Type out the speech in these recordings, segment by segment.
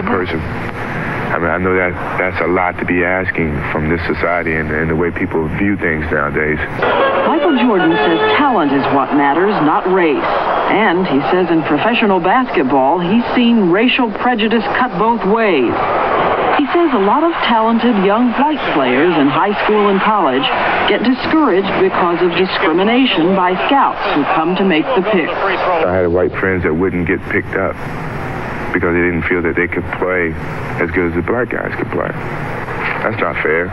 person. I mean, I know that that's a lot to be asking from this society and the way people view things nowadays. Michael Jordan says talent is what matters, not race. And he says in professional basketball, he's seen racial prejudice cut both ways. He says a lot of talented young white players in high school and college get discouraged because of discrimination by scouts who come to make the pick. I had white friends that wouldn't get picked up because they didn't feel that they could play as good as the black guys could play. That's not fair,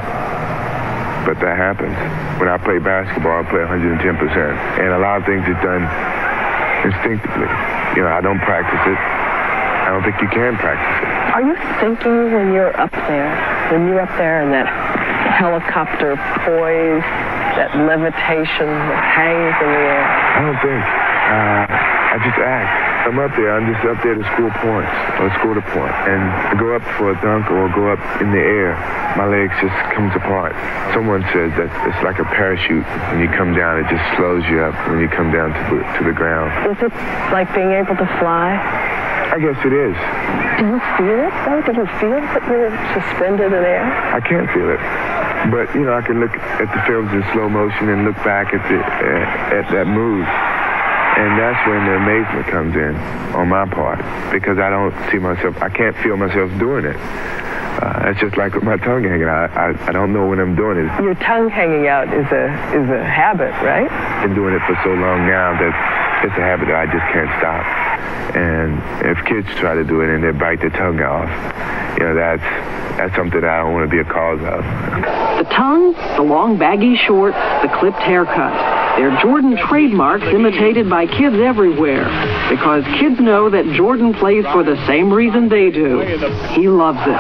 but that happens. When I play basketball, I play 110%, and a lot of things are done instinctively. You know, I don't practice it. I don't think you can practice it. Are you thinking when you're up there in that helicopter poise, that levitation that hangs in the air? I don't think. I just act. I'm up there. I'm just up there to score points or score the point. And I go up for a dunk or go up in the air, my legs just comes apart. Someone says that it's like a parachute. When you come down, it just slows you up when you come down to the ground. Is it like being able to fly? I guess it is. Do you feel it, though? Do you feel that you're suspended in air? I can't feel it. But, you know, I can look at the films in slow motion and look back at that move. And that's when the amazement comes in on my part, because I don't see myself, I can't feel myself doing it. It's just like with my tongue hanging out. I don't know when I'm doing it. Your tongue hanging out is a habit, right? I've been doing it for so long now that it's a habit that I just can't stop. And if kids try to do it and they bite their tongue off, you know, that's something that I don't want to be a cause of. The tongue, the long baggy shorts, the clipped haircut. They're Jordan trademarks imitated by kids everywhere because kids know that Jordan plays for the same reason they do. He loves it.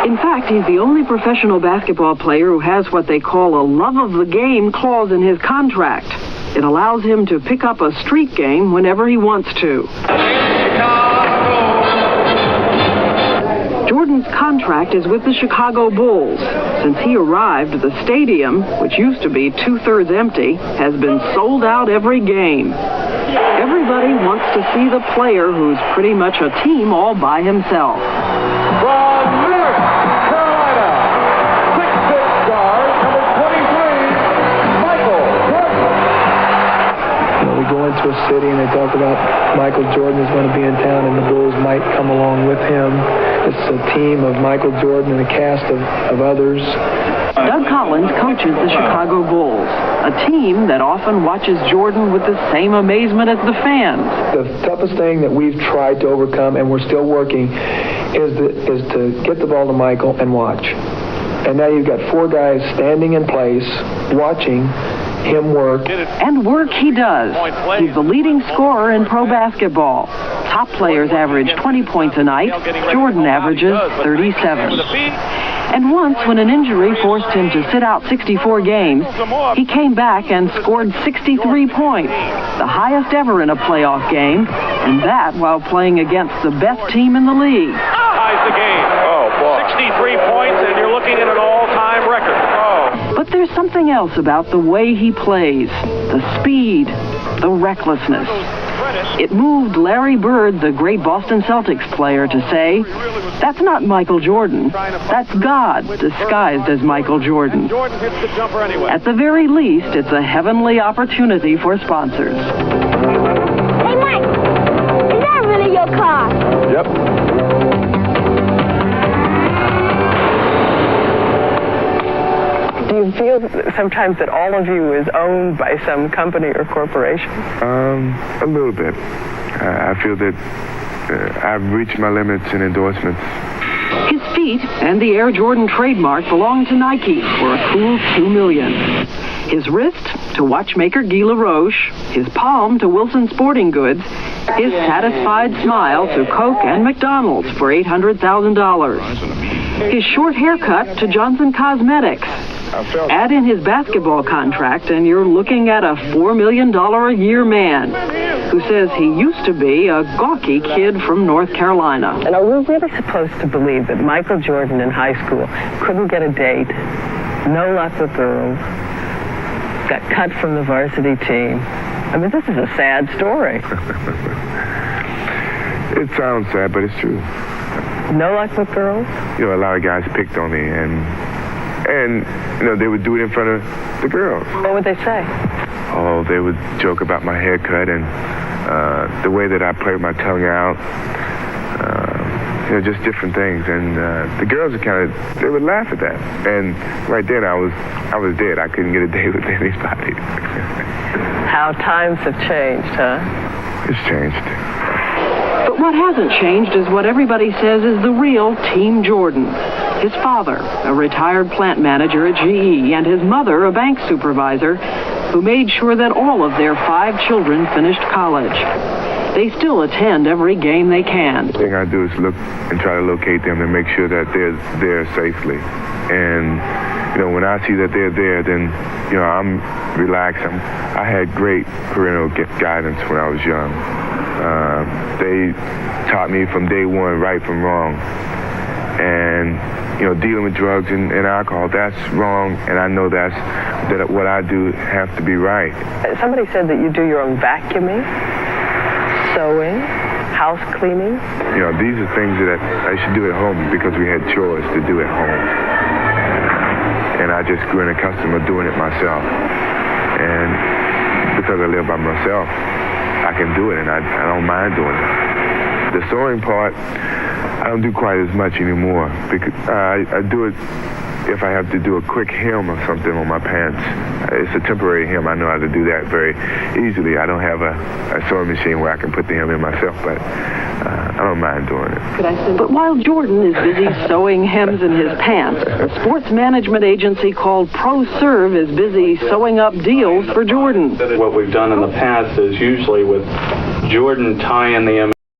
In fact, he's the only professional basketball player who has what they call a love of the game clause in his contract. It allows him to pick up a street game whenever he wants to. Jordan's contract is with the Chicago Bulls. Since he arrived, the stadium, which used to be 2/3 empty, has been sold out every game. Everybody wants to see the player who's pretty much a team all by himself. From North Carolina, 6'6" guard, number 23, Michael Jordan. You know, we go into a city and they talk about Michael Jordan is going to be in town and the Bulls might come along with him. It's a team of Michael Jordan and a cast of others. Doug Collins coaches the Chicago Bulls, a team that often watches Jordan with the same amazement as the fans. The toughest thing that we've tried to overcome, and we're still working, is to get the ball to Michael and watch. And now you've got 4 guys standing in place, watching him work. And work he does. He's the leading scorer in pro basketball. Top players average 20 points a night. Jordan averages 37. And once, when an injury forced him to sit out 64 games, he came back and scored 63 points, the highest ever in a playoff game, and that while playing against the best team in the league. Ties the game. Oh, boy. 63 points, and you're looking at an all-time record. Oh. But there's something else about the way he plays, the speed, the recklessness. It moved Larry Bird, the great Boston Celtics player, to say, that's not Michael Jordan. That's God disguised as Michael Jordan. At the very least, it's a heavenly opportunity for sponsors. Hey, Mike, is that really your car? Yep. Do you feel sometimes that all of you is owned by some company or corporation? A little bit. I feel that I've reached my limits in endorsements. His feet and the Air Jordan trademark belong to Nike for a cool $2 million. His wrist to watchmaker Guy Laroche, his palm to Wilson Sporting Goods, his satisfied smile to Coke and McDonald's for $800,000. His short haircut to Johnson Cosmetics. Add in his basketball contract and you're looking at a $4 million a year man who says he used to be a gawky kid from North Carolina. And are we really supposed to believe that Michael Jordan in high school couldn't get a date, no luck with girls, got cut from the varsity team? I mean, this is a sad story. It sounds sad, but it's true. No luck with girls? You know, a lot of guys picked on me, and you know, they would do it in front of the girls. What would they say? Oh, they would joke about my haircut and the way that I played my tongue out. You know, just different things, and the girls would they would laugh at that. And right then, I was dead. I couldn't get a date with anybody. How times have changed, huh? It's changed. But what hasn't changed is what everybody says is the real Team Jordan. His father, a retired plant manager at GE, and his mother, a bank supervisor, who made sure that all of their 5 children finished college. They still attend every game they can. The thing I do is look and try to locate them and make sure that they're there safely. And, you know, when I see that they're there, then, you know, I'm relaxed. I had great parental guidance when I was young. They taught me from day one right from wrong. And, you know, dealing with drugs and alcohol, that's wrong, and I know that what I do has to be right. Somebody said that you do your own vacuuming, sewing, house cleaning. You know, these are things that I should do at home because we had chores to do at home. And I just grew accustomed to doing it myself. And because I live by myself, I can do it, and I don't mind doing it. The sewing part, I don't do quite as much anymore because I do it if I have to do a quick hem or something on my pants. It's a temporary hem. I know how to do that very easily. I don't have a sewing machine where I can put the hem in myself, but I don't mind doing it. But while Jordan is busy sewing hems in his pants, a sports management agency called ProServe is busy sewing up deals for Jordan. What we've done in the past is usually with Jordan tying the